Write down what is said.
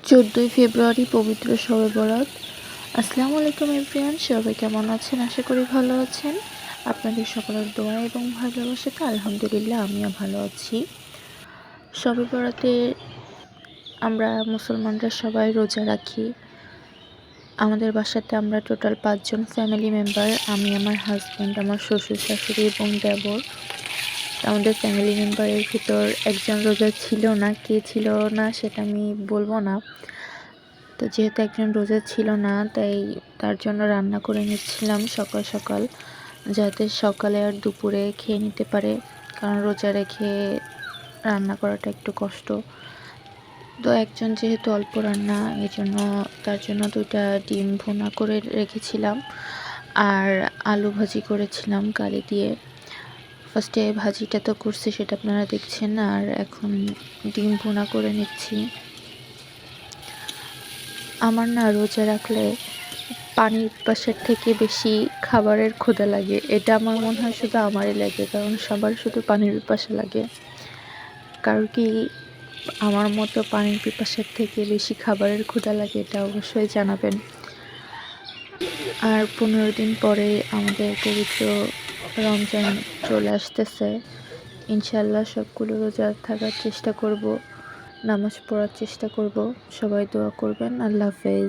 14ই ফেব্রুয়ারি পবিত্র শবে বরাত। আসসালামু আলাইকুম এভরিওয়ান, সবাই কেমন আছেন? আশা করি ভালো আছেন। আপনাদের সকলের দোয়া এবং ভালোবাসাতে আলহামদুলিল্লাহ আমিও ভালো আছি। শবে বরাতে আমরা মুসলমানরা সবাই রোজা রাখি। আমাদের বাসাতে আমরা টোটাল 5 জন ফ্যামিলি মেম্বার, আমি, আমার হাজব্যান্ড, আমার শ্বশুর শাশুড়ি এবং দেবর। আমাদের ফ্যামিলি মেম্বারের ভিতর একজন রোজা ছিল না, কে ছিল না সেটা আমি বলবো না। তো যেহেতু একজন রোজা ছিল না, তাই তার জন্য রান্না করে নিচ্ছিলাম সকাল সকাল, যাতে সকালে আর দুপুরে খেয়ে নিতে পারে, কারণ রোজা রেখে রান্না করাটা একটু কষ্ট। তো একজন যেহেতু অল্প রান্না, এই জন্য তার জন্য 2টা ডিম ভুনা করে রেখেছিলাম আর আলু ভাজি করেছিলাম কালি দিয়ে। ফার্স্টে ভাজিটা তো করছি, সেটা আপনারা দেখছেন, আর এখন ডিম ভুনা করে নিচ্ছি। আমার না রোজা রাখলে পানির পিপাসার থেকে বেশি খাবারের ক্ষুধা লাগে। এটা আমার মনে হয় শুধু আমারই লাগে, কারণ সবার শুধু পানির পিপাসা লাগে। কারণ কি আমার মতো পানির পিপাসার থেকে বেশি খাবারের ক্ষুধা লাগে, এটা অবশ্যই জানাবেন। আর 15 দিন পরে আমাদের পবিত্র রমজান চলে আসতেছে। ইনশাল্লাহ সবগুলো রোজা থাকার চেষ্টা করব, নামাজ পড়ার চেষ্টা করব। সবাই দোয়া করবেন। আল্লাহ হাফেজ।